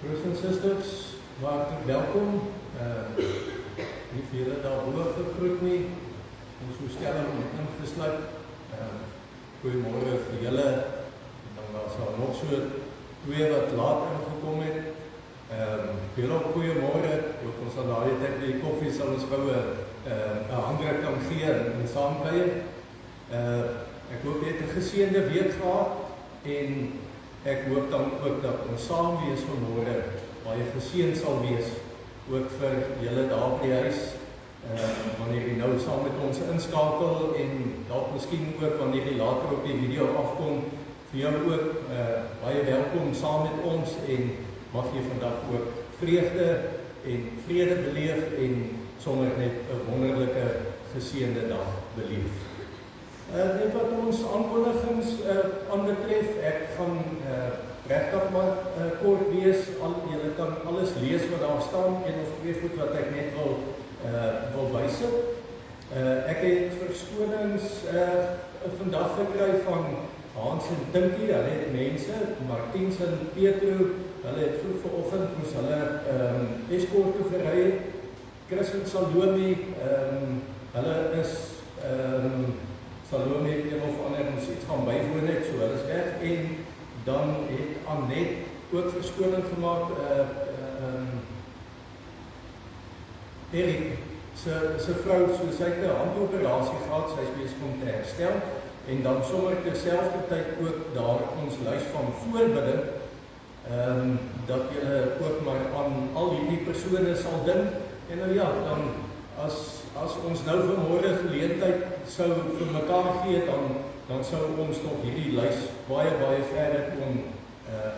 Broers en susters, hartlik welkom. Nie vir julle daar hoog gegroet nie. Ons so stellig ingesluit. Goeiemôre vir julle. Dan daar sal nog so twee wat laat ingekom het. Vir julle ook goeiemôre. Ons sal daai tyd by die koffie sal ons gou 'n handdruk kan gee en saamkuier. Ek hoop jy het 'n geseënde week gehad en ek hoop dan ook dat ons saam wees vanmôre baie geseën sal wees, ook vir julle daar by die huis, wanneer jy nou saam met ons inskakel en dalk miskien ook wanneer jy later op die video afkom, vir jou ook baie welkom saam met ons en mag jy vandag ook vreugde en vrede beleef en sommer net 'n wonderlike geseënde dag beleef. Net wat ons aankondigings aanbetref, ek gaan regtig maar kort wees. Julle kan alles lees wat daar staan, een of twee goed wat ek net wil wysig. Ek het verskonings vandag gekry van Hans en Tinkie, hulle het mense, Martiens en Petro, hulle het vroeg vanoggend moes hulle Escort toe gery het. Chris en Salome, hulle is Salome het een of ander ons iets gaan bywoon het, so hulle is weg, en dan het Annette ook verskoning gemaak, Erik, sy vrou, so sy het 'n handoperasie gehad, sy is besig om te herstel, en dan sommer terselfdertyd ook daar ons lys van voorbidding, dat julle ook maar aan al hierdie persone sal dink, en nou ja, dan as ons nou vanmôre geleentheid sou vir mekaar gee, dan sou ons nog hierdie lys baie verder kon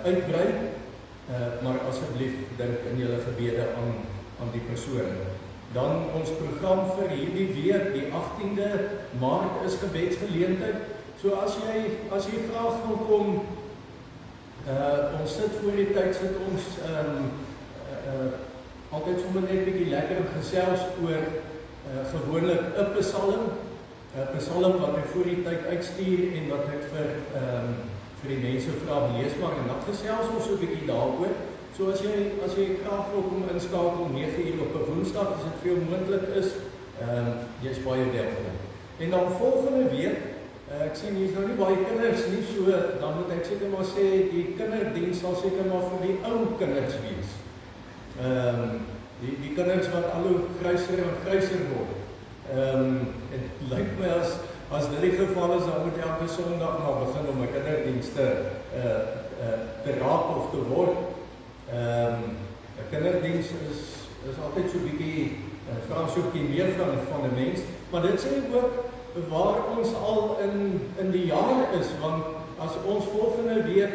uitbrei, maar asseblief dink in julle gebede aan die persone. Dan ons program vir hierdie week, die 18de Maart is gebedsgeleentheid. So as jy graag wil kom, ons sit voor die tyd, sit ons altyd sommer net 'n bietjie lekker gesels oor gewoonlik 'n psalm wat ek voor die tyd uitstuur en wat ek vir die mense vra lees maar en dan gesels ons so 'n bietjie daaroor. So as jy graag wil kom inskakel 9:00 op 'n Woensdag, as dit veel moontlik is, jy's baie welkom. En dan volgende week, ek sien hier's nou nie baie kinders nie, so dan moet ek seker maar sê die kinderdiens sal seker maar vir die ou kinders wees. Die kinders wat al hoe gryser en gryser word. Het lyk my as dit die geval is, dan moet elke Sondag maar begin om 'n kinderdienste te raak of te word. 'n Kinderdiens is altyd so 'n bietjie, vra so 'n bietjie meer van 'n mens, maar dit sê ook waar ons al in die jare is, want as ons volgende week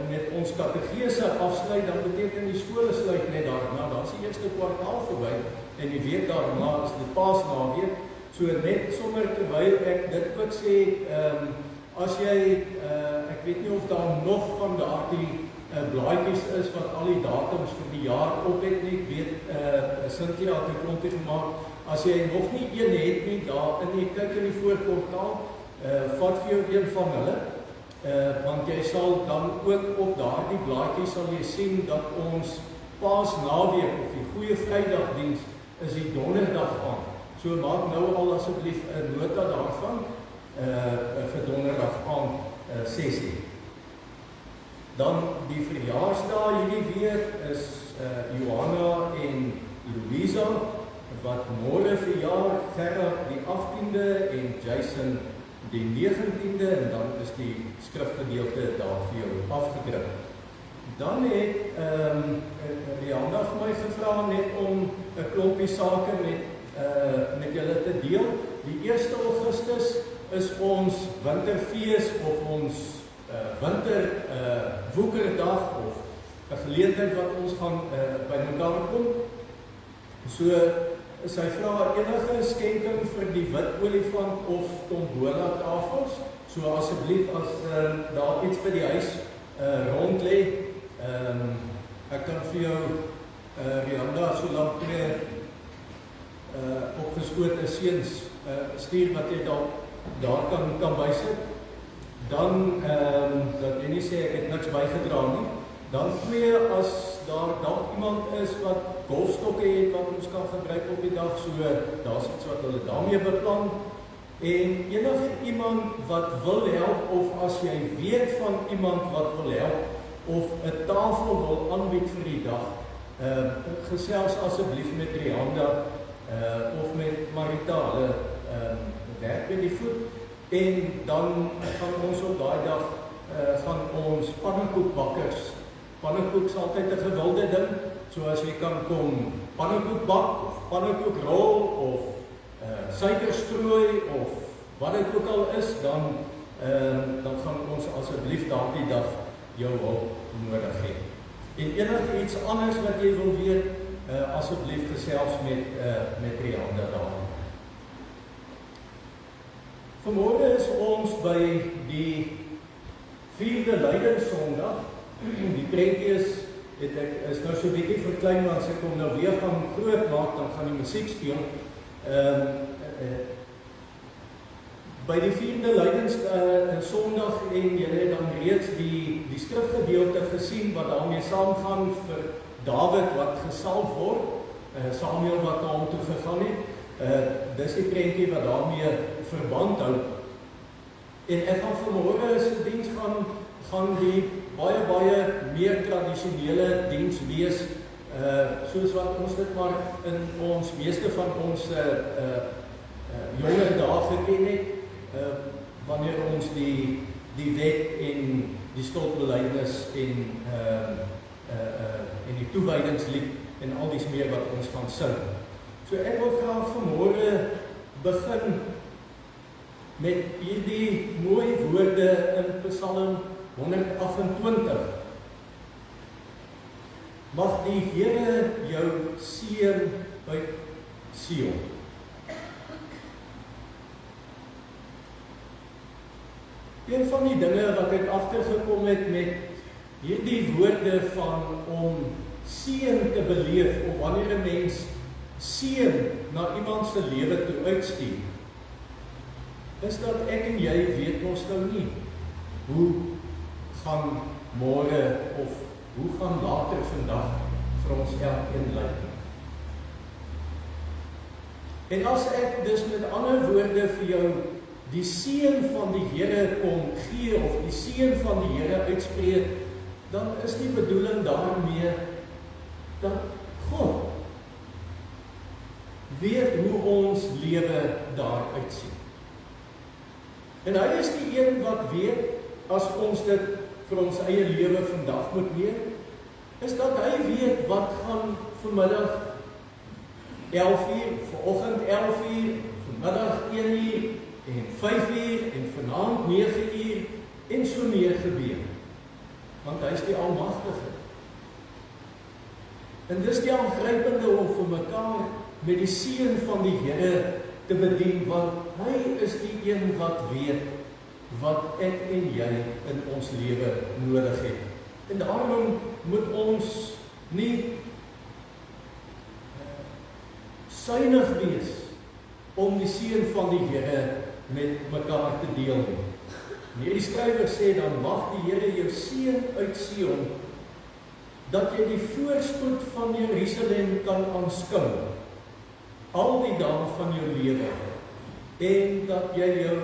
met ons kategese afsluit, dan beteken die skole sluit net daarna, dan is die eerste kwartaal verby, en die week daarna is die Paasnaweek, so net sommer terwyl ek dit ook sê, as jy, ek weet nie of daar nog van daardie blaadjies is wat al die datums vir die jaar op het nie, ek weet, Cynthia het 'n klompie gemaak, as jy nog nie een het nie, daar in die kyk in die voorportaal, vat vir jou een van hulle, want jy sal dan ook op daardie blaadjie sal jy sien dat ons Paasnaweek of die Goeie Vrydagdiens is die donderdag aan. So maak nou al asseblief 'n nota daarvan vir donderdag aan 6:00. Dan die verjaarsdae hierdie week is Johanna en Louisa wat môre verjaar, Gerard die 18de en Jason die 19de, en dan is die skrifgedeelte daar vir jou afgedruk. Dan het Rihanna vir my gevra net om 'n klompie sake met julle te deel. Die 1 Augustus is ons winterfees of ons winter woekerdag of 'n geleentheid wat ons gaan by mekaar kom. So sy vra enige skenking vir die wit olifant of tombola tafels. So asseblief as daar iets by die huis rond lê, ek kan vir jou Rihanna so lank opgeskote seuns stuur wat jy daar kan bysit. Dan dat jy nie sê ek het niks bygedra nie. Dan twee, as daar dalk iemand is wat golfstokke het wat ons kan gebruik op die dag, so daar's iets wat hulle daarmee beplan. En enige iemand wat wil help, of as jy weet van iemand wat wil help, of 'n tafel wil aanbied vir die dag, gesels asseblief met Rianda, of met Marita, hulle werk met die goed, en dan gaan ons op daai dag van ons pannenkoekbakkers. Pannenkoek is altyd 'n gewilde ding, so as jy kan kom pannenkoek bak, of pannenkoek rol, of suikerstrooi, of wat dit ook al is, dan gaan ons asseblief daardie dag jou hulp nodig hê. En enige iets anders wat jy wil weet, asseblief gesels met Rianda daar. Vanmôre is ons by die 4de Lydensondag. Die prentjie is nou so 'n bietjie verklein, want as ek hom nou weer gaan groot maak, dan gaan die musiek speel. By die 4de Lydensondag, en julle het dan reeds die skrifgedeelte gesien wat daarmee saamgaan vir Dawid wat gesalf word, Samuel wat na hom toe gegaan het. Dis die prentjie wat daarmee verband hou. En ek gaan vanmôre se diens gaan die baie meer tradisionele diens wees, soos wat ons dit maar in ons meeste van ons jonger dae geken het, wanneer ons die wet en die skuldbelydenis en die toewydingslied en al dies meer wat ons gaan sing. So ek wil graag vanmôre begin met hierdie mooi woorde in Psalm 128. Mag die Here jou seën uit Sion. Een van die dinge wat ek agtergekom het met hierdie woorde van om seën te beleef, of wanneer 'n mens seën na iemand se lewe toe uitstuur, is dat ek en jy weet ons nou nie hoe gaan môre of hoe gaan later vandag vir ons elkeen lyk. En as ek dus met ander woorde vir jou die seën van die Here kom gee, of die seën van die Here uitspreek, dan is die bedoeling daarmee dat God weet hoe ons lewe daar uitsien. En hy is die een wat weet, as ons dit vir ons eie lewe vandag moet neem, is dat hy weet wat gaan vanmiddag 11:00, vanoggend 11:00, vanmiddag 1:00, en 5:00, en vanaand 9:00, en so meer gebeur. Want hy is die Almagtige. En dis die aangrypende om vir mekaar met die seën van die Here te bedien, want hy is die een wat weet wat ek en jy in ons lewe nodig het. En daarom moet ons nie suinig wees om die seën van die Here met mekaar te deel nie. En hierdie skrywer sê dan, mag die Here jou seën uit Sion, dat jy die voorspoed van Jerusalem kan aanskou al die dae van jou lewe, en dat jy jou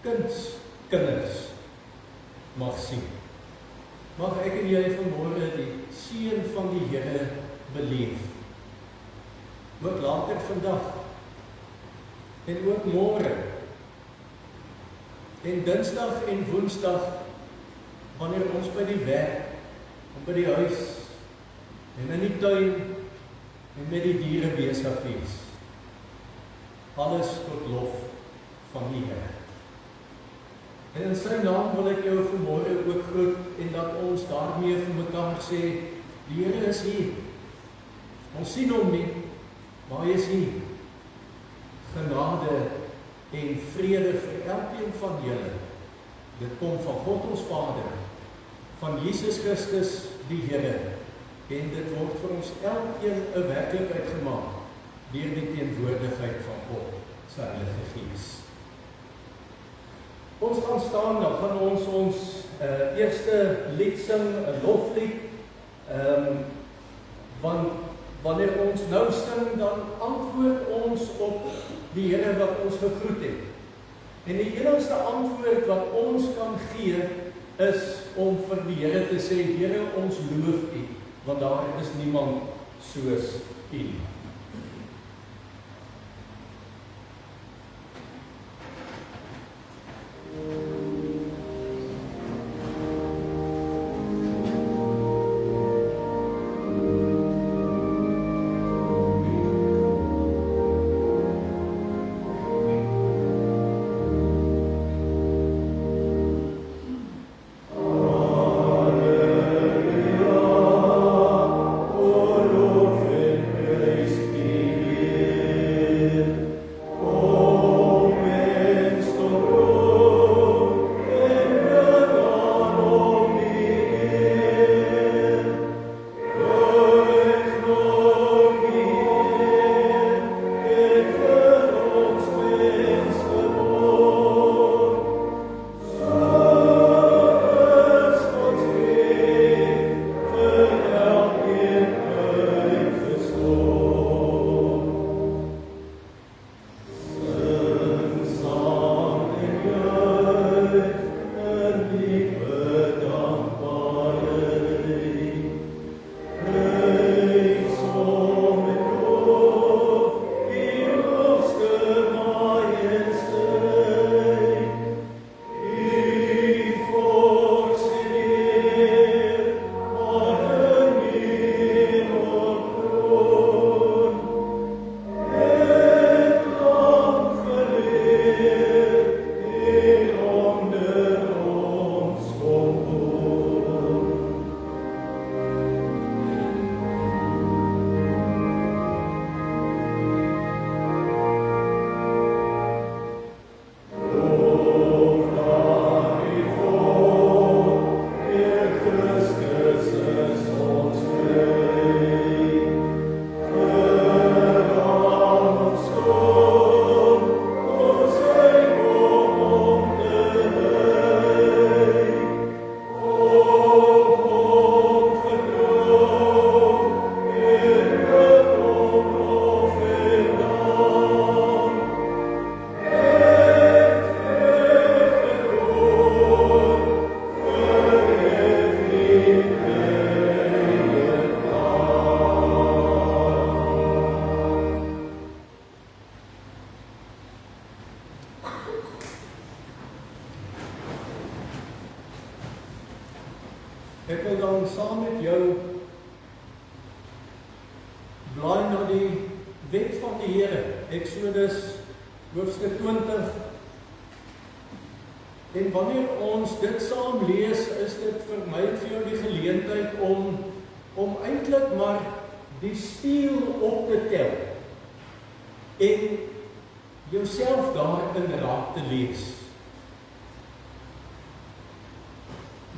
kinders mag sien. Mag ek en jy vanmôre die seën van die Here beleef. Ook later vandag, en ook môre, en Dinsdag en Woensdag, wanneer ons by die werk, en by die huis, en in die tuin, en met die diere besig wees. Alles tot lof van die Here. En in sy naam wil ek jou vanmôre ook groet, en dat ons daarmee vir mekaar sê, die Here is hier. Ons sien hom nie, maar hy is hier. Genade en vrede vir elkeen van julle. Dit kom van God ons Vader, van Jesus Christus die Here, en dit word vir ons elkeen 'n werklikheid gemaak deur die teenwoordigheid van God, sy Heilige Gees. Ons gaan staan, dan gaan ons eerste lied sing, 'n loflied, Want wanneer ons nou sing, dan antwoord ons op die Here wat ons gegroet het. En die enigste antwoord wat ons kan gee, is om vir die Here te sê, Here, ons loof U, want daar is niemand soos U. Ek wil dan saam met jou blaai na die wet van die Here, Exodus hoofstuk 20. En wanneer ons dit saam lees, is dit vir my en vir jou die geleentheid om eintlik maar die stiel op te tel en jouself daarin raak te lees.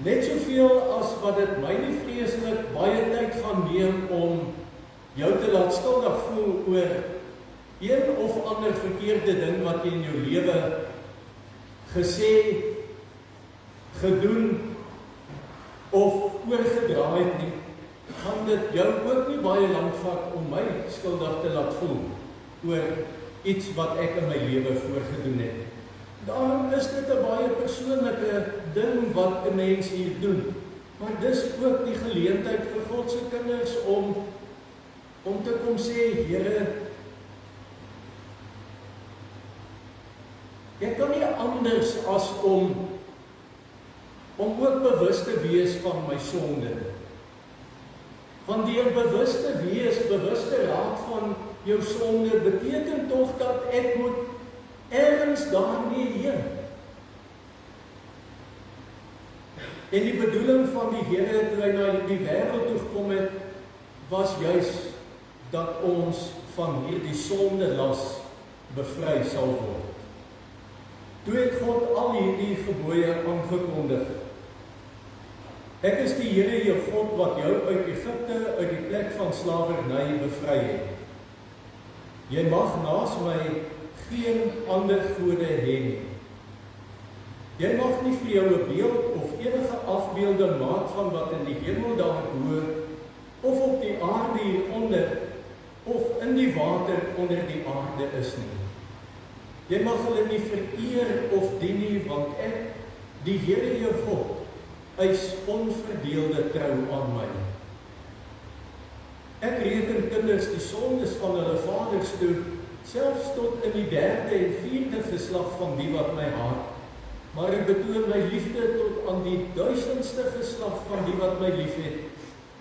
Net soveel as wat dit my nie vreeslik baie tyd gaan neem om jou te laat skuldig voel oor een of ander verkeerde ding wat jy in jou lewe gesê, gedoen of oorgedra het nie, gaan dit jou ook nie baie lank vat om my skuldig te laat voel oor iets wat ek in my lewe voorgedoen het. Daarom is dit 'n baie persoonlike ding wat 'n mens hier doen. Maar dis ook die geleentheid vir God se kinders om te kom sê, Here, ek kan nie anders as om ook bewus te wees van my sonde. Want deur bewus te wees, bewus te raak van jou sonde, beteken tog dat ek moet ergens daarmee heen. En die bedoeling van die Here toe hy na die wêreld toe gekom het, was juis dat ons van hierdie sondelas bevry sal word. Toe het God al hierdie gebooie aangekondig. Ek is die Here jou God wat jou uit Egipte, uit die plek van slawerny bevry het. Jy mag naas my geen ander gode hê nie. Jy mag nie vir jou 'n beeld of enige afbeelding maak van wat in die hemel daar bo onder die aarde is nie. Jy mag hulle nie vereer of dien nie, want ek, die Here jou God, eis onverdeelde trou aan my. Ek reken kinders die sondes van hulle vaders toe, selfs tot in die 3de en 4de geslag van die wat my haat, maar ek betoon my liefde tot aan die 1000ste geslag van die wat my liefhet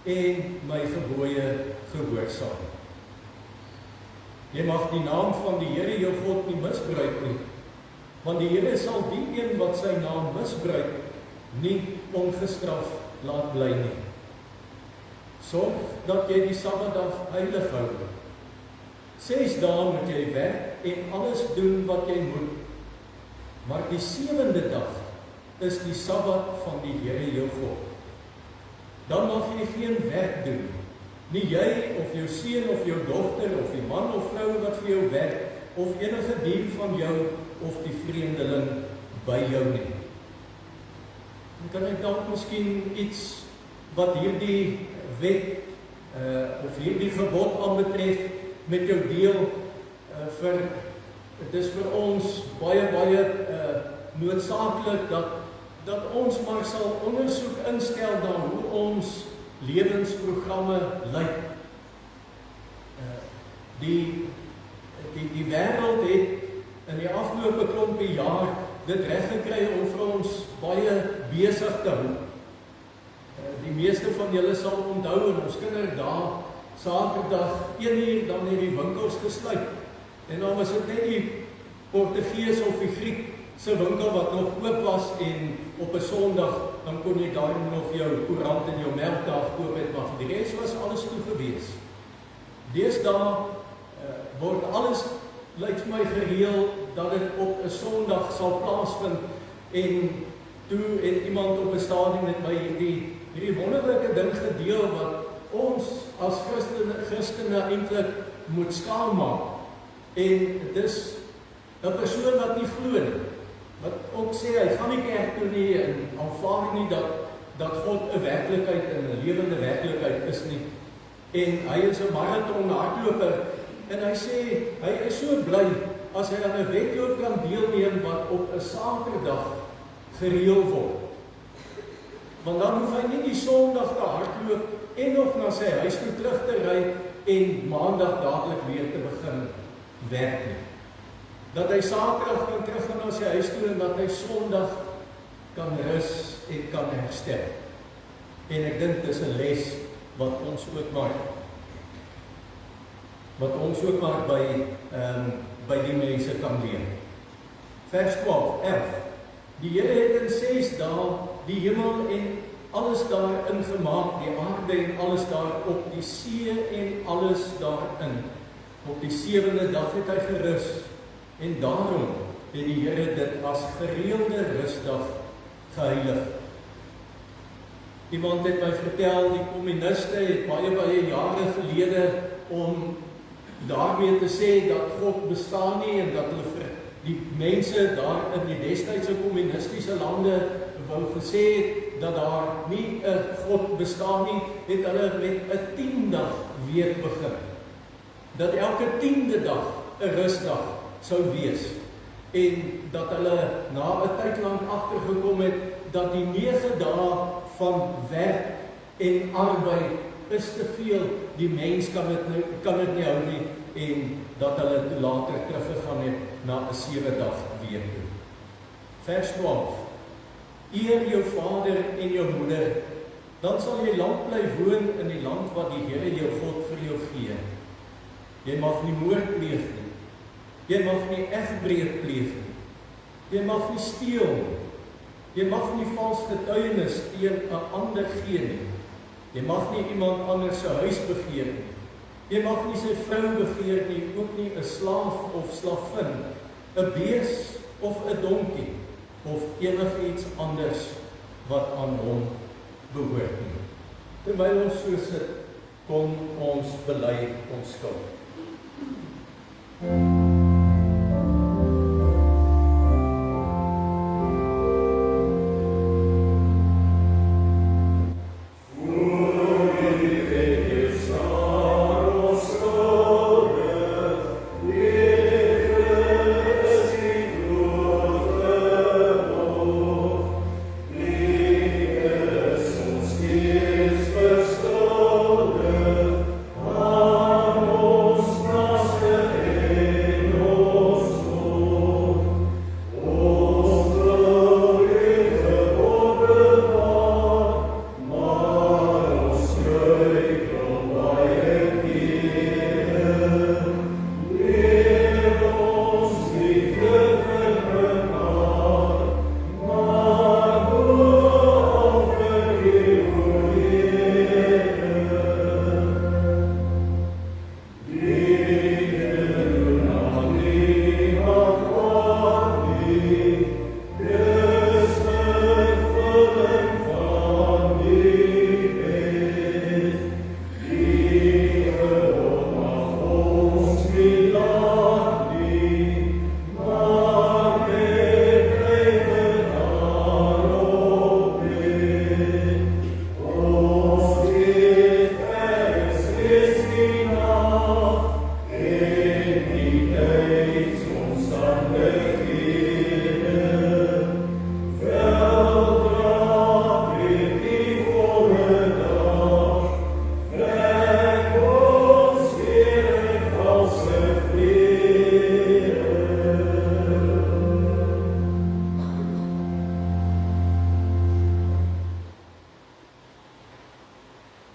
en my gebooie gehoorsaam. Jy mag die naam van die Here jou God nie misbruik nie, want die Here sal die een wat sy naam misbruik, nie ongestraf laat bly nie. Sorg dat jy die Sabbatdag heilig hou. 6 dae moet jy werk en alles doen wat jy moet, maar die 7de dag is die Sabbat van die Here jou God. Dan mag jy geen werk doen, nie jy of jou seun of jou dogter of die man of vrou wat vir jou werk, of enige dier van jou of die vreemdeling by jou nie. Dan kan ek dalk miskien iets wat hierdie wet of hierdie verbod aanbetref met jou deel dit is vir ons baie noodsaaklik dat ons maar sal ondersoek instel na hoe ons lewensprogramme lyk. Die wêreld het in die afgelope klompie jaar dit reg gekry om vir ons baie besig te hou. Die meeste van julle sal onthou in ons kinderdae, Saterdag 1:00 dan het die winkels gesluit. En dan was dit net die Portugees of die Griek se winkel wat nog oop was en op 'n Sondag dan kon jy daar nog jou koerant en jou melk daar koop het, maar vir die res was alles toe gewees. Deesdae word alles, lyk vir my, gereël dat dit op 'n Sondag sal plaasvind en toe het iemand op 'n stadium met my hierdie wonderlike ding gedeel wat ons as Christene eintlik moet skaam maak. En dit is 'n persoon wat nie glo nie, wat ook sê hy gaan nie kerk toe nie en aanvaar nie dat God 'n werklikheid en 'n lewende werklikheid is nie. En hy is 'n marathon hardloper en hy sê hy is so bly as hy aan 'n wedloop kan deelneem wat op 'n Saterdag gereël word. Want dan hoef hy nie die Sondag te hardloop en of na sy huis toe terug te ry en Maandag dadelik weer te begin werk nie. Dat hy Saterdag kan teruggaan na sy huis toe en dat hy Sondag kan rus en kan herstel. En ek dink dis 'n les wat ons ook maar by die mense kan leer. Vers 11. Die Here het in 6 dae die hemel en alles daarin gemaak, die aarde en alles daarop, die see en alles daarin. Op die 7de dag het hy gerus, en daarom het die Here dit as gereelde rusdag geheilig. Iemand het my vertel, die kommuniste het baie jare gelede om daarmee te sê dat God bestaan nie en dat hulle vir die mense daar in die destydse kommunistiese lande wou gesê het dat daar nie 'n God bestaan nie, het hulle met 'n 10-dag week begin. Dat elke 10de dag 'n rusdag sou wees en dat hulle na 'n tyd lank agtergekom het dat die 9 dae van werk en arbeid is te veel, die mens kan dit nie hou nie en dat hulle toe later teruggegaan het na 'n 7-dag week toe. Vers 12. Eer jou vader en jou moeder, dan sal jy lank bly woon in die land wat die Here jou God vir jou gee. Jy mag nie moord pleeg nie. Jy mag nie egbreek pleeg nie. Jy mag nie steel nie. Jy mag nie vals getuienis teen 'n ander gee nie. Jy mag nie iemand anders se huis begeer nie. Jy mag nie sy vrou begeer nie, ook nie 'n slaaf of slavin, 'n bees of 'n donkie, of enigiets anders wat aan hom behoort nie. Terwyl ons so sit, kom ons bely ons skuld.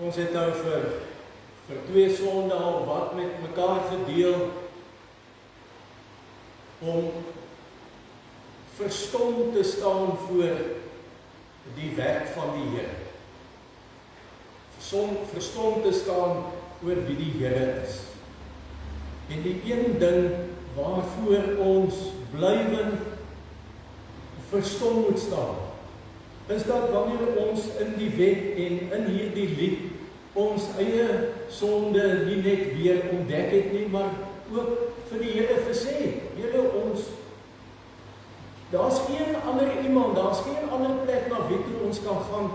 Ons het nou vir 2 Sondae wat met mekaar gedeel om verstom te staan voor die werk van die Here. Verstom te staan oor wie die Here is. En die een ding waarvoor ons blywend verstom moet staan, is dat wanneer ons in die wet en in hierdie lied ons eie sonde nie net weer ontdek het nie, maar ook vir die Here gesê het, Here ons, daar's geen ander iemand, daar's geen ander plek na wie toe ons kan gaan,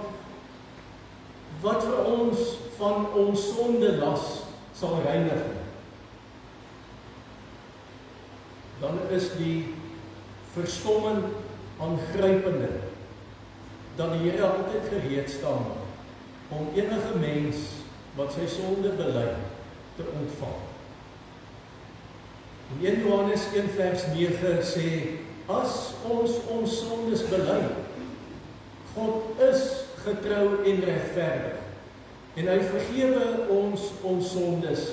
wat vir ons van ons sonde las sal reinig. Dan is die verstomming aangrypende, dat die Here altyd gereed staan om enige mens wat sy sonde bely te ontvang. In 1 Johannes 1 vers 9 sê, as ons sondes bely, God is getrou en regverdig, en hy vergewe ons sondes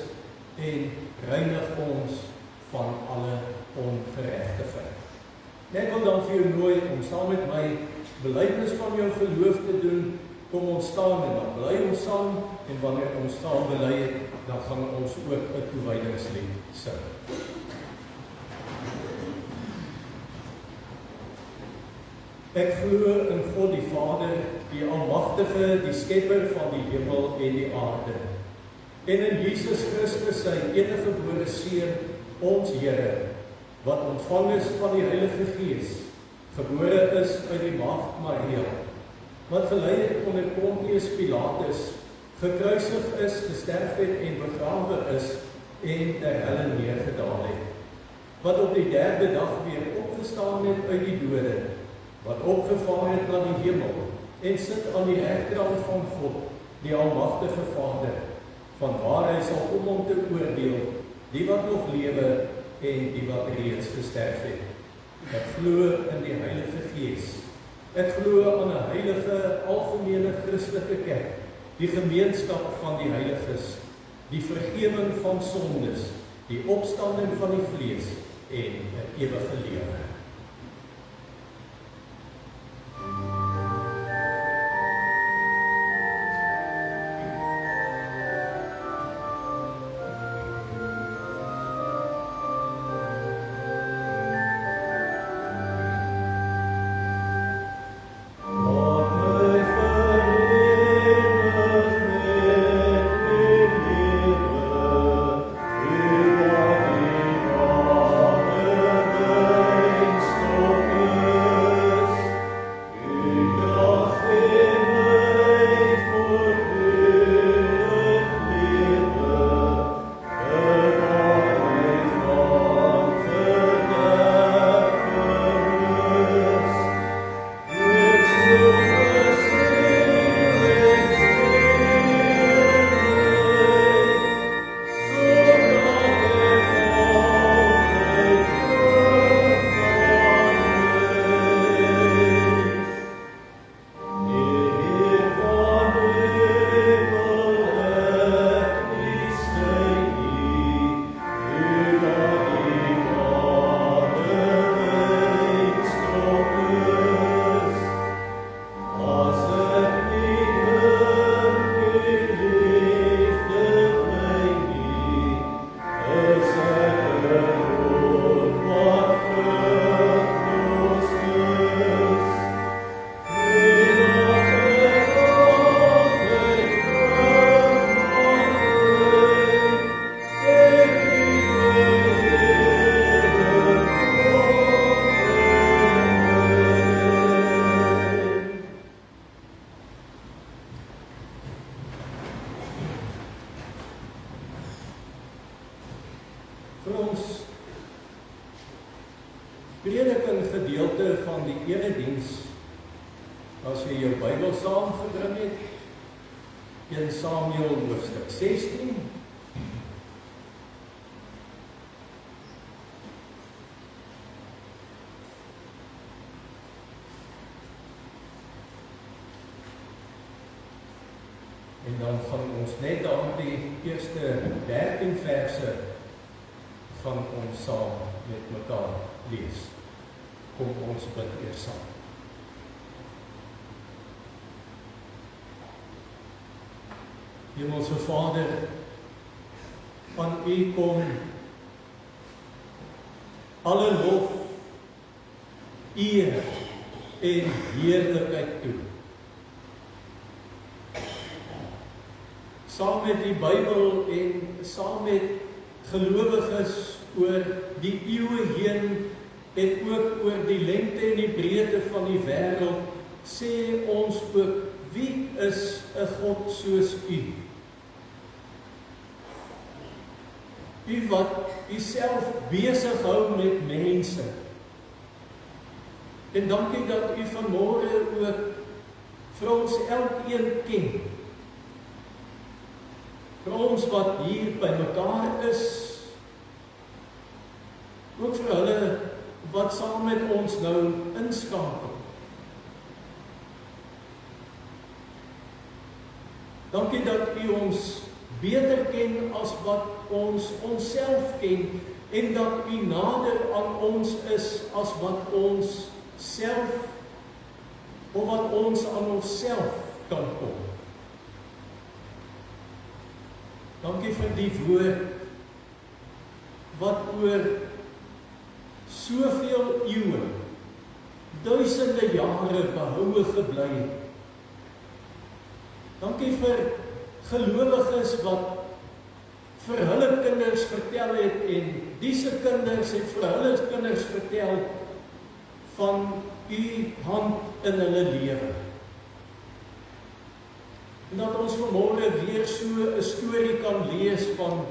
en reinig ons van alle ongeregtigheid. Ek wil dan vir jou nooi om saam met my belydenis van jou geloof te doen. Kom ons staan en dan bely ons saam, en wanneer ons saam bely het, dan gaan ons ook 'n toewydingslied sing. Ek glo in God die Vader, die Almagtige, die Skepper van die hemel en die aarde, en in Jesus Christus, sy eniggebore Seun, ons Here, wat ontvang is van die Heilige Gees, gebore is uit die Maagd Maria, wat gelei het onder Pontius Pilatus, gekruisig is, gesterf het en begrawe is, en ter helle neergedaal het, wat op die 3de dag weer opgestaan het uit die dode, wat opgevaar het na die hemel, en sit aan die regterhand van God, die Almagtige Vader, van waar hy sal kom om te oordeel, die wat nog lewe, en die wat reeds gesterf het. Ek glo in die Heilige Gees. Ek glo aan 'n heilige, algemene Christelike kerk, die gemeenskap van die heiliges, die vergewing van sondes, die opstanding van die vlees en 'n ewige lewe. Amen. vir ons prediking gedeelte van die erediens, as jy jou Bybel saamgebring het, 1 Samuel hoofstuk 16, en dan gaan ons net aan die eerste 13 verse van ons saam met mekaar lees. Kom ons bid eers saam. Hemelse Vader, aan U kom alle lof, eer en heerlikheid toe. Saam met die Bybel en saam met gelowiges oor die eeue heen en ook oor die lengte en die breedte van die wêreld, sê ons ook, wie is 'n God soos U? U wat Uself besig hou met mense. En dankie dat U vanmôre ook vir ons elkeen ken. Vir ons wat hier by mekaar is, ook vir hulle wat saam met ons nou inskakel. Dankie dat U ons beter ken as wat ons onsself ken en dat U nader aan ons is as wat ons self of wat ons aan onsself kan kom. Dankie vir die woord wat oor soveel eeue, duisende jare behoue gebly het. Dankie vir gelowiges wat vir hulle kinders vertel het en diese kinders het vir hulle kinders vertel van U hand in hulle lewe. En dat ons vanmôre weer so 'n storie kan lees van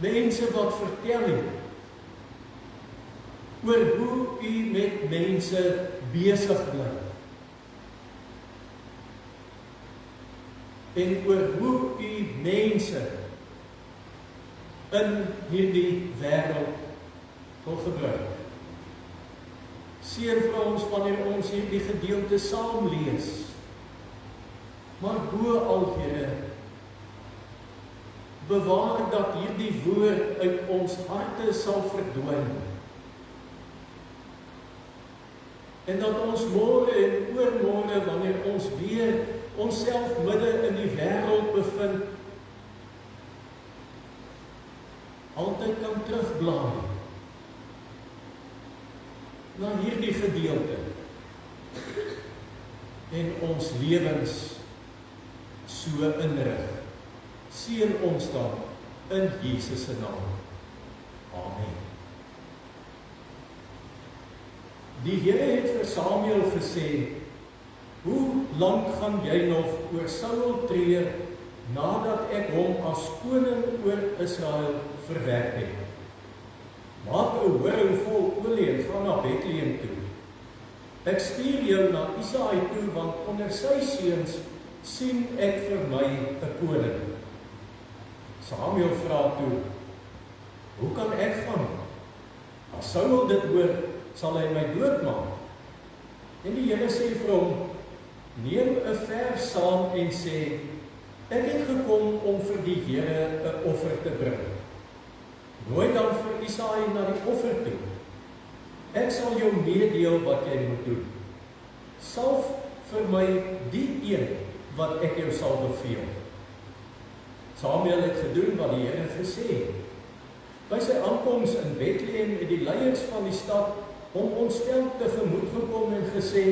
mense wat vertel het oor hoe U met mense besig bly. En oor hoe U mense in hierdie wêreld wil gebruik. Seën vir ons wanneer ons hierdie gedeelte saam lees. Maar bo al, Here, bewaar dat hierdie woord uit ons harte sal verdwyn. En dat ons môre en oormôre, wanneer ons weer onsself midde in die wêreld bevind, altyd kan terugblaai na hierdie gedeelte en ons lewens so inrig. Seën ons dan in Jesus se naam. Amen. Die Here het vir Samuel gesê, hoe lank gaan jy nog oor Saul treur nadat ek hom as koning oor Israel verwerp het? Maak 'n horing vol olie en gaan na Bethlehem toe. Ek stuur jou na Isaai toe, want onder sy seuns sien ek vir my 'n koning. Samuel vra toe, hoe kan ek gaan? As Saul dit hoor, sal hy my doodmaak. En die Here sê vir hom, neem 'n vers saam en sê, ek het gekom om vir die Here 'n offer te bring. Nooi dan vir Isaai na die offer toe. Ek sal jou meedeel wat jy moet doen. Salf vir my die een wat ek jou sal beveel. Samuel het gedoen wat die Here gesê het. By sy aankoms in Bethlehem het die leiers van die stad hom ontstel tegemoet gekom en gesê,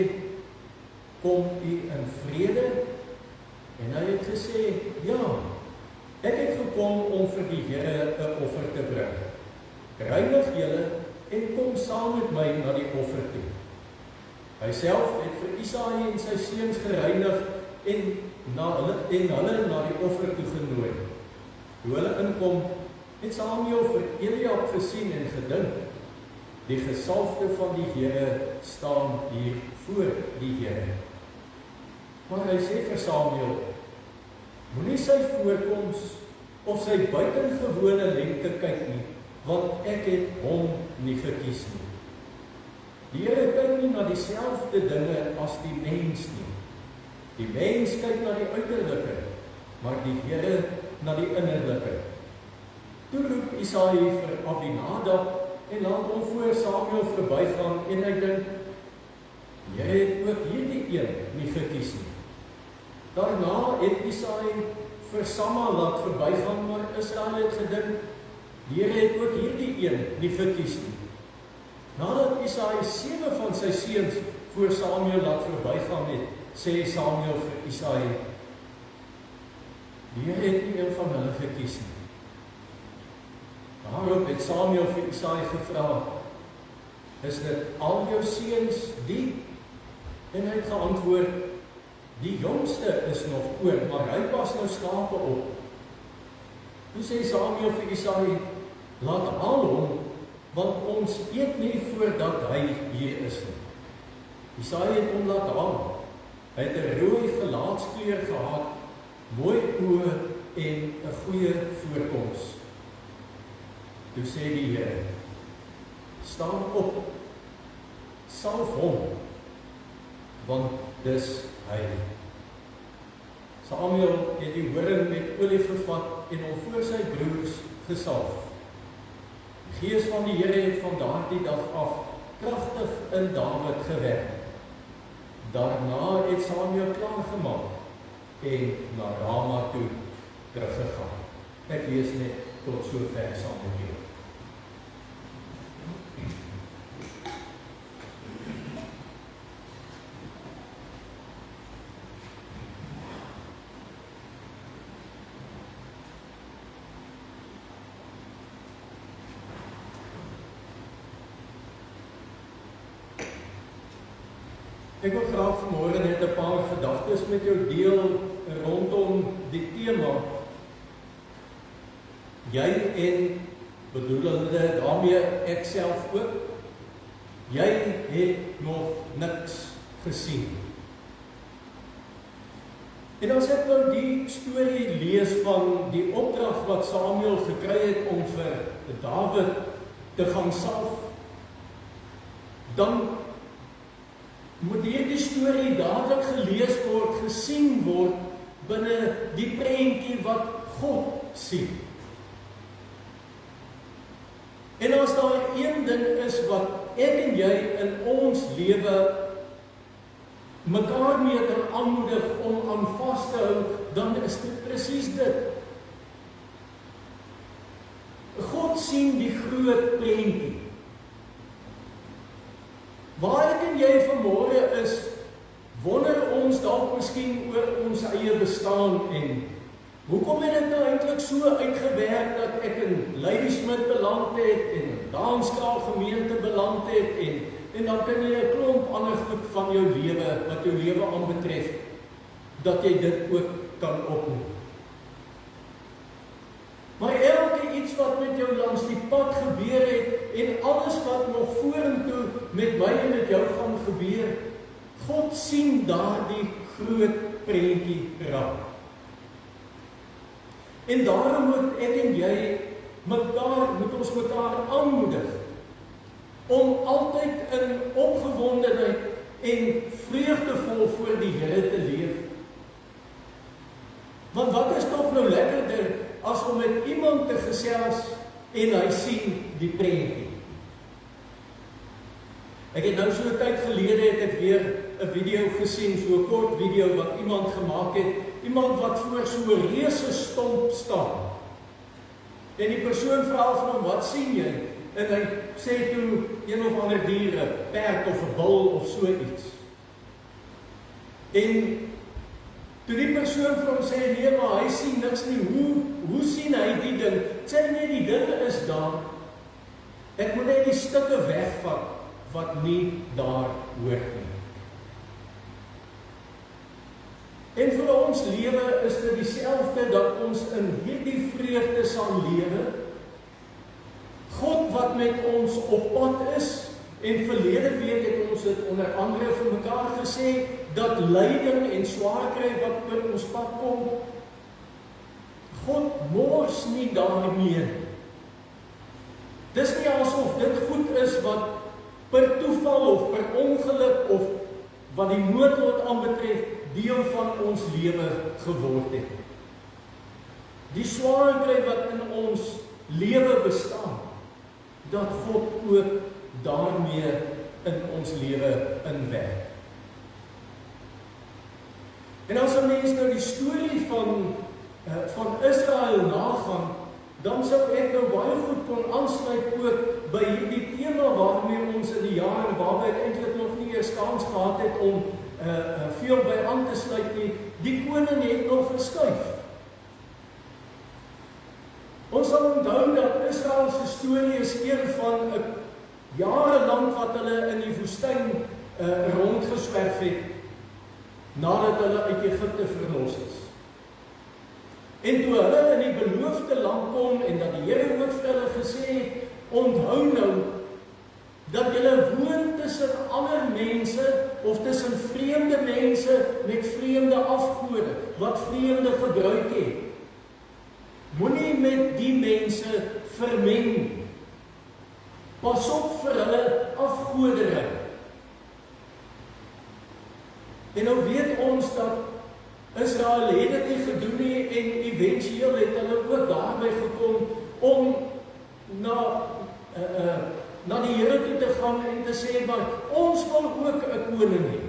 kom u in vrede? En hy het gesê, ja, ek het gekom om vir die Here 'n offer te bring. Reinig julle en kom saam met my na die offer toe. Hy self het vir Isaai en sy seuns gereinig en hulle na die offer toe genooi. Toe hulle inkom, het Samuel vir Eliab gesien en gedink, die gesalfde van die Here staan hier voor die Here. Maar hy sê vir Samuel, moenie sy voorkoms of sy buitengewone lengte kyk nie, want ek het hom nie gekies nie. Die Here kyk nie na dieselfde dinge as die mens nie. Die mens kyk na die uiterlike, maar die Here na die innerlike. Toe roep Isaïe vir Abinadab en laat hom voor Samuel verbygaan en hy dink, die Here het ook hierdie een nie gekies nie. Daarna het Isaïe vir Samma laat verbygaan, maar Israel het gedink, die Here het ook hierdie een nie gekies nie. Nadat Isaïe 7 van sy seuns voor Samuel laat verbygaan het, sê Samuel vir Isaïe, die Here het nie een van hulle gekies nie. Daarop het Samuel vir Isaïe gevra, is dit al jou seuns die? En hy het geantwoord, die jongste is nog oor, maar hy pas nou skape op. Toe sê Samuel vir Isaïe, laat haal hom, want ons eet nie voordat hy hier is nie. Isaïe het hom laat haal. Hy het 'n rooi gelaatskleur gehad, mooi oë en 'n goeie voorkoms. Toe sê die Here, staan op, salf hom, want dis hy. Samuel het die horing met olie gevat en hom voor sy broers gesalf. Die Gees van die Here het van daardie dag af kragtig in Dawid gewerk. Daarna het Samuel klaargemaak en na Rama toe teruggegaan. Ek lees net tot sover saam met julle. Ek wil graag vanmôre net 'n paar gedagtes met jou deel rondom die tema. Jy en bedoelende daarmee ek self ook. Jy het nog niks gesien. En as ek nou die storie lees van die opdrag wat Samuel gekry het om vir Dawid te gaan salf, dan moet hierdie storie dadelik gelees word, gesien word binne die prentjie wat God sien. En as daar een ding is wat ek en jy in ons lewe mekaar mee kan aanmoedig om aan vas te hou, dan is dit presies dit. God sien die groot prentjie. Waar ek en jy vanmôre is, wonder ons dalk miskien oor ons eie bestaan en hoekom het dit nou eintlik so uitgewerk dat ek in Ladysmith beland het en in Danskraal gemeente beland het en dan kan jy 'n klomp ander goed van jou lewe, wat jou lewe aanbetref, dat jy dit ook kan opnoem. Maar elke iets wat met jou langs die pad gebeur het en alles wat nog vorentoe met my en met jou gaan gebeur, God sien daardie groot prentjie raak. En daarom moet ek en jy moet ons mekaar aanmoedig om altyd in opgewondenheid en vreugdevol voor die Here te leef. Want wat is toch nou lekkerder as om met iemand te gesels en hy sien die prentjie. Ek het nou so 'n tyd gelede het ek weer 'n video gesien, so 'n kort video wat iemand gemaak het, iemand wat voor so 'n reuse stomp staan. En die persoon vra van hom, wat sien jy? En hy sê toe een of ander dier, 'n perd of 'n bul of so iets. En toe die persoon vir hom sê, nee, maar hy sien niks nie, hoe sien hy die ding? Sê nee, die ding is daar. Ek moet net die stukke wegvat wat nie daar hoort nie. En vir ons lewe is dit dieselfde dat ons in hierdie vrede vreugde sal lewe. God wat met ons op pad is, en verlede week het ons dit onder andere vir mekaar gesê, dat lyding en swaar kry wat oor ons pad kom, God mors nie daarmee. Dis nie asof dit goed is wat per toeval of per ongeluk of wat die noodlot aanbetref deel van ons lewe geword het. Die swaar kry wat in ons lewe bestaan, dat God ook daarmee in ons lewe inwerk. En as 'n mens nou die storie van Israel nagaan, dan sou ek nou baie goed kon aansluit ook by hierdie tema waarmee ons in die jare waarby ek eintlik nog nie eers kans gehad het om veel by aan te sluit nie. Die koning het nog geskuif. Ons sal onthou dat Israel se storie is een van 'n jare lank wat hulle in die woestyn rondgeswerf het, nadat hulle uit Egipte verlos is. En toe hulle in die beloofde land kom en dat die Here ook vir hulle gesê het, onthou nou, dat julle woon tussen ander mense, of tussen vreemde mense met vreemde afgode, wat vreemde gebruik het. Moenie met die mense vermeng. Pas op vir hulle afgoderry. En nou weet ons dat Israel het dit nie gedoen nie, en eventueel het hulle ook daarby gekom om na die Here toe te gaan en te sê, maar ons wil ook 'n koning hê.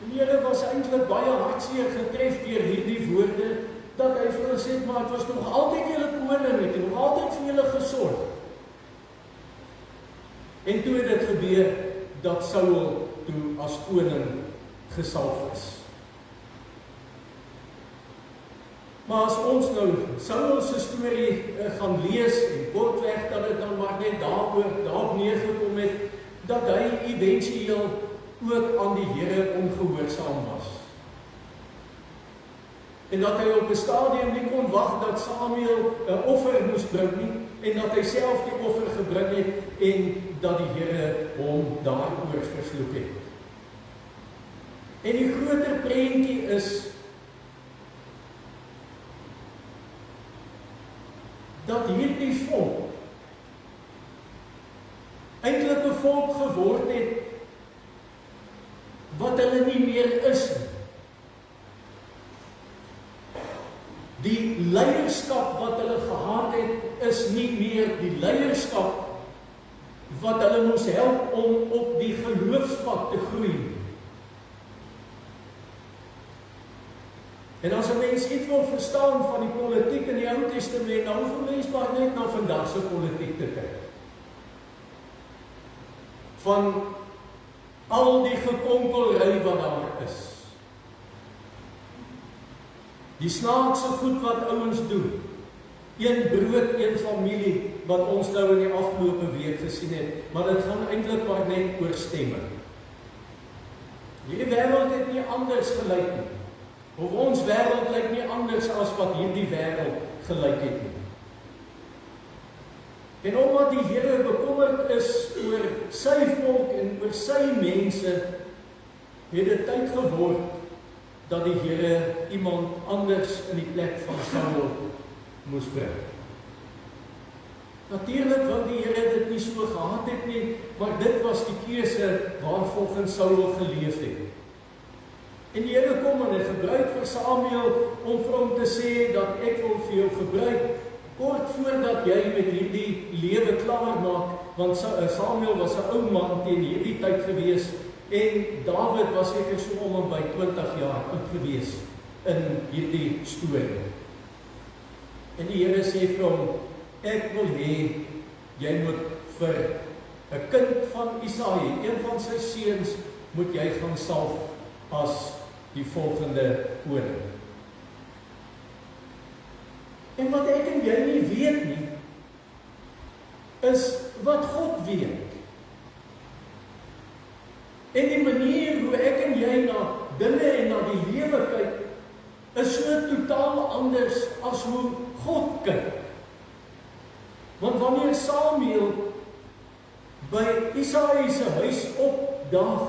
Die Here was eintlik baie hartseer getref deur hierdie woorde, dat hy vir hulle sê, maar het was nog altyd julle koning, het nog altyd vir julle gesorg. En toe het dit gebeur, dat Saul toe as koning gesalf is. Maar as ons nou Saul se storie gaan lees, en kortweg dat dit dan maar net daarop neergekom het, dat hy eventueel ook aan die Here ongehoorsaam was. En dat hy op 'n stadium nie kon wag dat Samuel 'n offer moes bring nie, en dat hy self die offer gebring het, en dat die Here hom daaroor vervloek het. En die groter prentjie is, dat hierdie volk eintlik 'n volk geword het, wat hulle nie meer is nie. Die leierskap wat hulle gehad het, is nie meer die leierskap wat hulle moes help om op die geloofspad te groei. En as 'n mens iets wil verstaan van die politiek in die Ou Testament, dan hoef 'n mens maar net na vandag se politiek te kyk. Van al die gekonkelry wat daar is. Die snaakse goed wat ouens doen. Een brood, een familie, wat ons nou in die afgelope week gesien het, maar dit gaan eintlik maar net oor stemme. Hierdie wêreld het nie anders gelyk nie. Of ons wêreld lyk nie anders as wat hierdie wêreld gelyk het nie. En omdat die Here bekommerd is oor sy volk en oor sy mense, het dit tyd geword dat die Here iemand anders in die plek van Saul moes bring. Natuurlik wil die Here dit nie so gehad het nie, maar dit was die keuse waarvolgens Saul geleef het. En die Here kom en hy gebruik vir Samuel om vir hom te sê dat ek wil vir jou gebruik, kort voordat jy met hierdie lewe klaar maak, want Samuel was 'n ou man teen hierdie tyd gewees, en Dawid was seker so om by 20 jaar oud gewees in hierdie storie. En die Here sê vir hom, ek wil hê, jy moet vir 'n kind van Isaai, een van sy seuns, moet jy gaan salf as die volgende koning. En wat ek en jy nie weet nie, is wat God weet. En die manier hoe ek en jy na dinge en na die lewe kyk, is so dit totaal anders as hoe God kyk. Want wanneer Samuel by Isaïe se huis opdaag,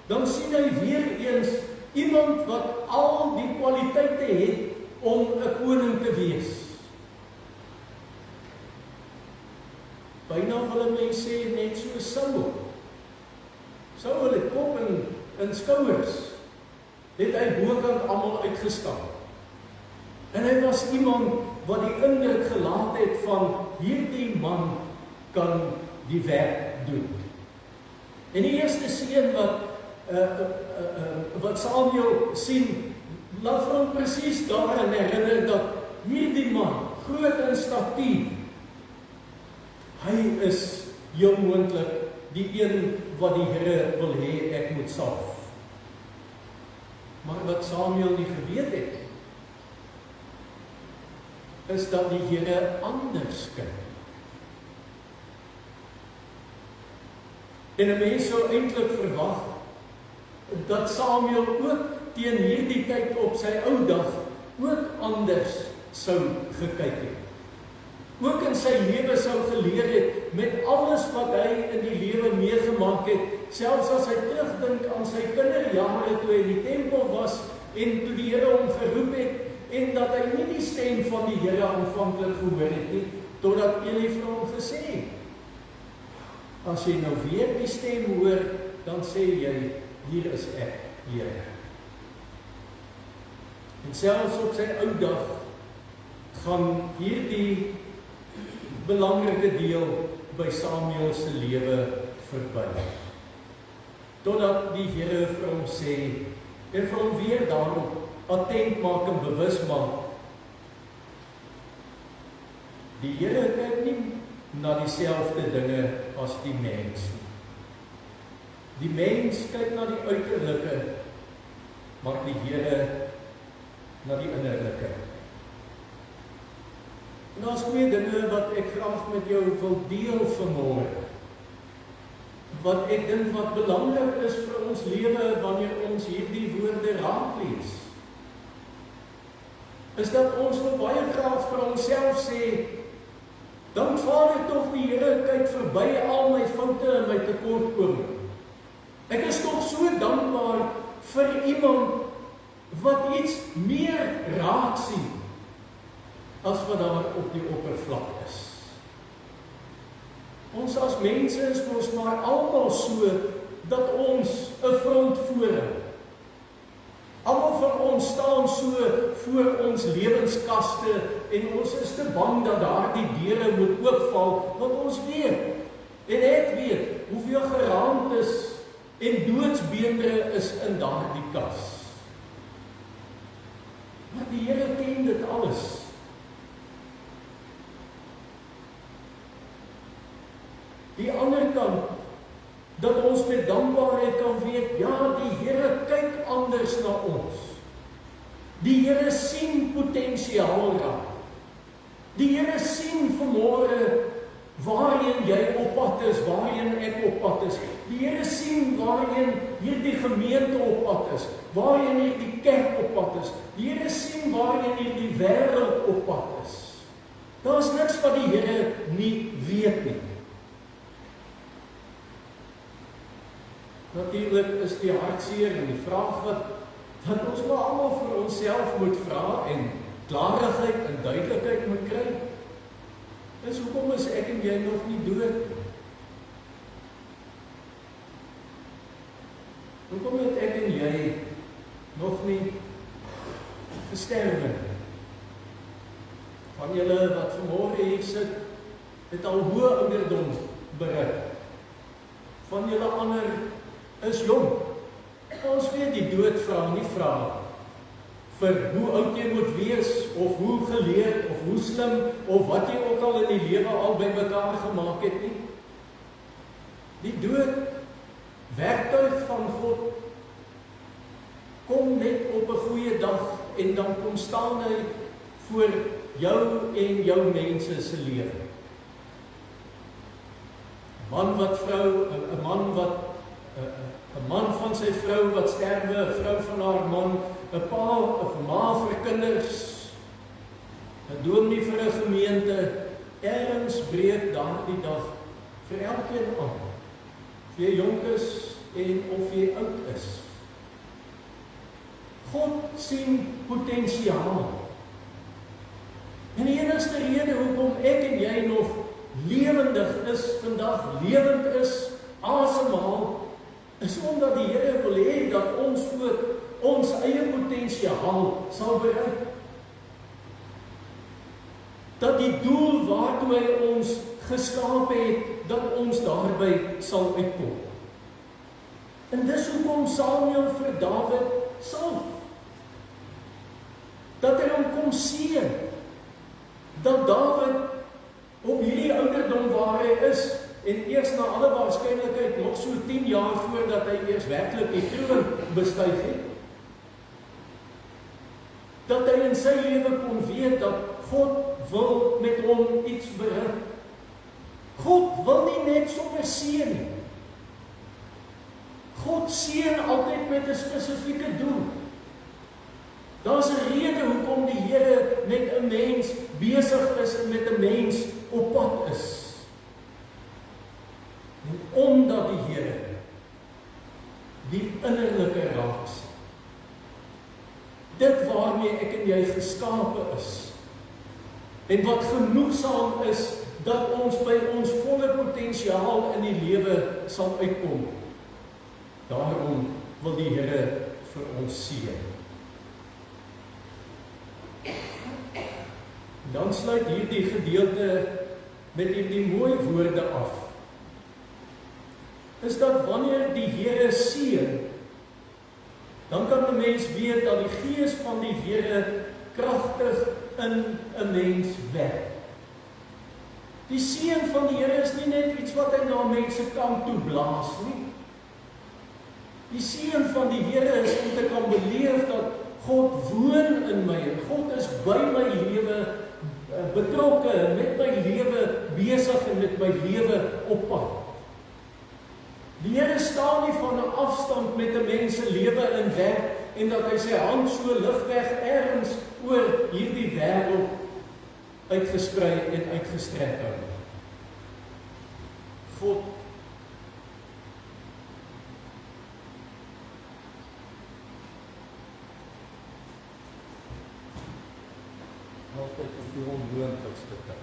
dan sien hy weer eens iemand wat al die kwaliteite het om 'n koning te wees. Byna wil mense sê net so Saul. Saul het kop en skouers, het hy bokant almal uitgestaan. En hy was iemand wat die indruk gelaat het van hierdie man kan die werk doen. En die eerste seun wat Samuel sien, laat vir hom presies daaraan herinner dat hierdie man, groot in statuur, hy is heel moontlik die een wat die Here wil hê ek moet salf. Maar wat Samuel nie geweet het, is dat die Here anders kyk. En 'n mens sou eintlik verwag dat Samuel ook teen hierdie tyd op sy ou dag ook anders sou gekyk het. Ook in sy lewe sou geleer het met alles wat hy in die lewe meegemaak het, selfs as hy terugdink aan sy kinderjare toe hy in die tempel was en toe die Here hom geroep het en dat hy nie die stem van die Here aanvanklik gehoor het nie, totdat Eli vir hom gesê het, as jy nou weer die stem hoor, dan sê jy, hier is ek, Here. En selfs op sy ou dag gaan hierdie belangrike deel by Samuel se lewe verby. Totdat die Here vir hom sê, en vir hom weer daarop attent maak en bewus maak. Die Here kyk nie na dieselfde dinge as die mens nie. Die mens kyk na die uiterlike, maar die Here na die innerlike. En daar's twee dinge wat ek graag met jou wil deel vanmôre. Wat ek dink wat belangrik is vir ons lewe wanneer ons hierdie woorde raak lees, is dat ons wil baie graag vir onsself sê, dan vaar tog die Here kyk verby al my foute en my tekortkominge. Ek is tog so dankbaar vir iemand wat iets meer raak sien as wat daar op die oppervlak is. Ons as mense is mos maar almal so dat ons 'n front voorhou. Almal van ons staan so voor ons lewenskaste en ons is te bang dat daardie deure moet oopval, want ons weet en ek weet hoeveel geraamtes en doodsbeendere is in daardie kas. Maar die Here ken dit alles. Die ander kant, dat ons met dankbaarheid kan weet, ja, die Here kyk anders na ons. Die Here sien potensiaal raak. Die Here sien vanmôre waarheen jy op pad is, waarheen ek op pad is. Die Here sien waarheen hierdie gemeente op pad is, waarheen hierdie kerk op pad is. Die Here sien waarheen hierdie wêreld op pad is. Daar's niks wat die Here nie weet nie. Natuurlik is die hartseer en die vraag wat ons maar almal vir onsself moet vra en klarigheid en duidelikheid moet kry, is hoekom is ek en jy nog nie dood? Hoekom het ek en jy nog nie gesterwe? Van julle wat vanmôre hier sit, het al hoë ouderdom bereik. Van julle ander is jong. Ons weet die dood vra nie vra vir hoe oud jy moet wees, of hoe geleerd, of hoe slim, of wat jy ook al in die lewe al by mekaar gemaak het nie. Die dood, werktuig van God, kom net op 'n goeie dag, en dan kom staan hy voor jou en jou mense se lewe. 'n man van sy vrou wat sterwe, 'n vrou van haar man, 'n pa of ma vir kinders, 'n dominee vir 'n gemeente, ergens breek daardie dag vir elkeen aan. Of jy jonk is en of jy oud is. God sien potensiaal. En die enigste rede hoekom ek en jy nog lewendig is vandag, lewend is, asemhaal, is omdat die Here wil hê dat ons ook ons eie potensiaal sal bereik. Dat die doel waartoe hy ons geskaap het, dat ons daarby sal uitkom. En dis hoekom Samuel vir Dawid salf. Dat hy hom kom seën. Dat Dawid op hierdie ouderdom waar hy is, en eers na alle waarskynlikheid nog so 10 jaar voordat hy eers werklik die troon bestyg het, dat hy in sy lewe kon weet dat God wil met hom iets bereik. God wil nie net sommer seën nie. God seën altyd met 'n spesifieke doel. Daar's 'n rede hoekom die Here met 'n mens besig is en met 'n mens op pad is. En omdat die Here die innerlike raak sien. Dit waarmee ek en jy geskape is. En wat genoegsaam is dat ons by ons volle potensiaal in die lewe sal uitkom. Daarom wil die Here vir ons seën. Dan sluit hierdie gedeelte met hierdie mooi woorde af. Is dat wanneer die Here seën, dan kan 'n mens weet dat die Gees van die Here kragtig in 'n mens werk. Die seën van die Here is nie net iets wat hy na mense kant toe blaas nie. Die seën van die Here is om te kan beleef dat God woon in my en God is by my lewe betrokke, met my lewe besig en met my lewe op pad. Die Here staan nie van 'n afstand met 'n mens se lewe in werk en dat hy sy hand so ligweg ergens oor hierdie wêreld uitgesprei en uitgestrek hou. God altyd op die onmoontlikste tyd.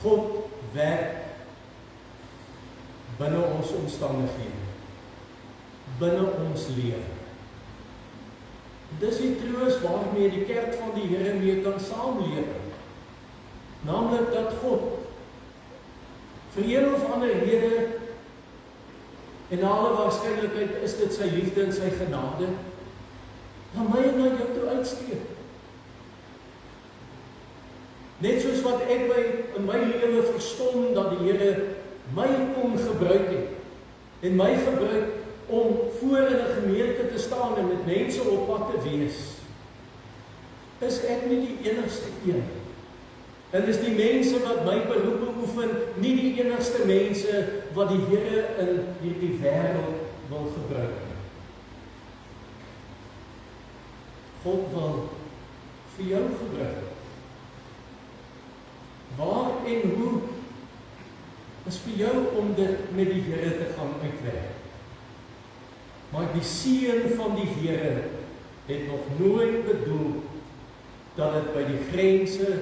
God werk binne ons omstandighede, binne ons lewe. Dis die troos waarmee die kerk van die Here mee kan saamleef. Naamlik dat God vir een of ander rede, en na alle waarskynlikheid is dit sy liefde en sy genade, na my en na jou toe uitsteek. Net soos wat ek in my lewe verstom dat die Here my kon gebruik het, en my gebruik om voor in 'n gemeente te staan en met mense op pad te wees, is ek nie die enigste een. En is die mense wat my beroepe oefen, nie die enigste mense wat die Here in hierdie wêreld wil gebruik. God wil vir jou gebruik. Waar en hoe is vir jou om dit met die Here te gaan uitwerk. Maar die seën van die Here het nog nooit bedoel dat dit by die grense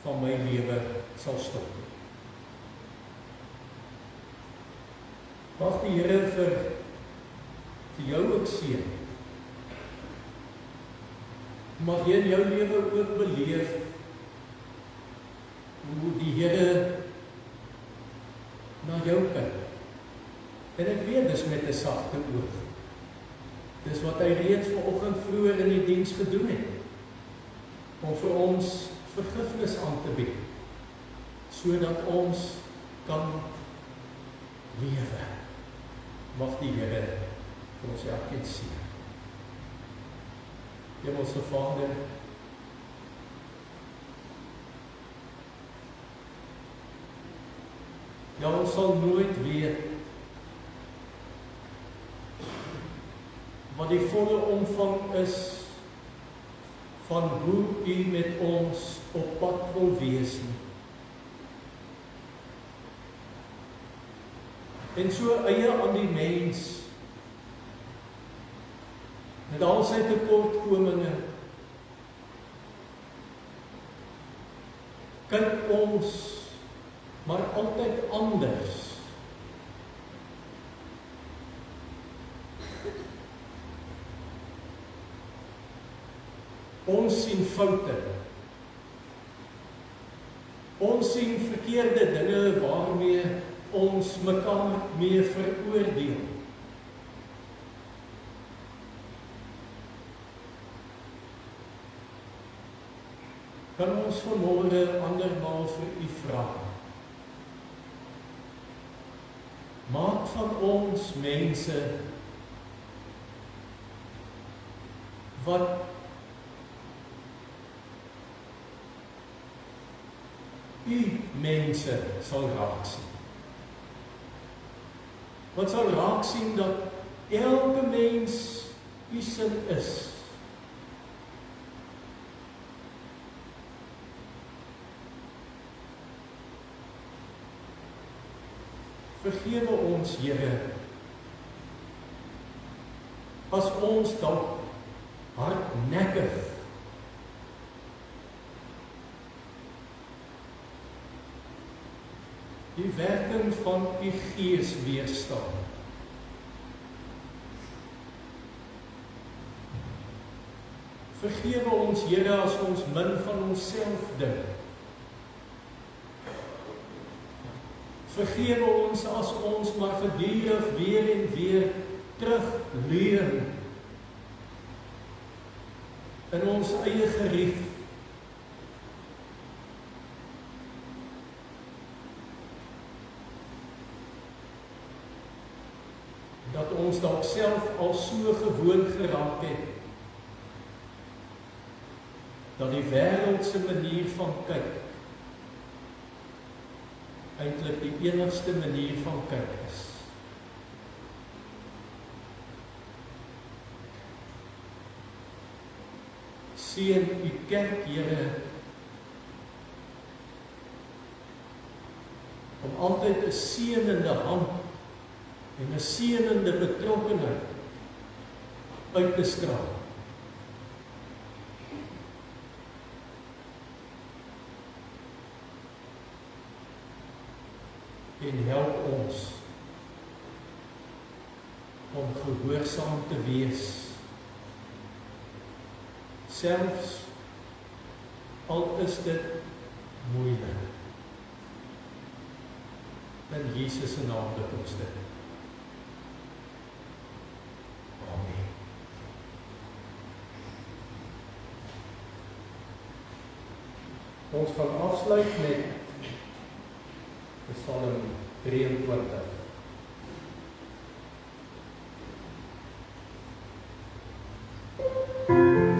van my lewe sal stop. Mag die Here vir jou ook seën. Mag jy in jou lewe ook beleef hoe die Here na jou kyk. En ek weet dis met 'n sagte oog. Dis wat hy reeds vanoggend vroeër in die diens gedoen het. Om vir ons vergifnis aan te bied. Sodat ons kan lewe. Mag die Here vir ons elkeen seën. Hemelse Vader, ja, ons sal nooit weet wat die volle omvang is van hoe U met ons op pad wil wees nie. En so eie aan die mens, met al sy tekortkominge, kyk ons maar altyd anders. Ons sien foute. Ons sien verkeerde dinge waarmee ons mekaar mee veroordeel. Kan ons vanmôre andermaal vir U vra? Maak van ons mense wat U mense sal raak sien. Wat sal raak sien dat elke mens U sin is. Vergewe ons, Here, as ons dalk hardnekkig die werking van U Gees weerstaan. Vergewe ons, Here, as ons min van onsself dink. Vergewe ons as ons maar gedurig weer en weer terugleun in ons eie gerief. Dat ons dalk self al so gewoon geraak het, dat die wêreldse manier van kyk eintlik die enigste manier van kyk is. Seën U kerk, Here, om altyd 'n seënende hand en 'n seënende betrokkenheid uit te straal. En help ons om gehoorsaam te wees, selfs al is dit moeilik. In Jesus se naam bid ons dit. Amen. Ons gaan afsluit met Psalm 23. Thank you.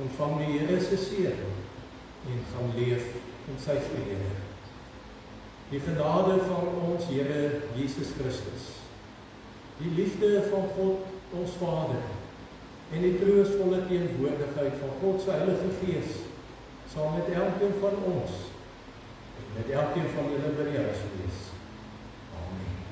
ontvang die Here se seën en gaan leef in sy vrede. Die genade van ons Here Jesus Christus, die liefde van God ons Vader en die troostvolle teenwoordigheid van God se Heilige Gees saam met elkeen van ons en met elkeen van julle by die huis wees. Amen.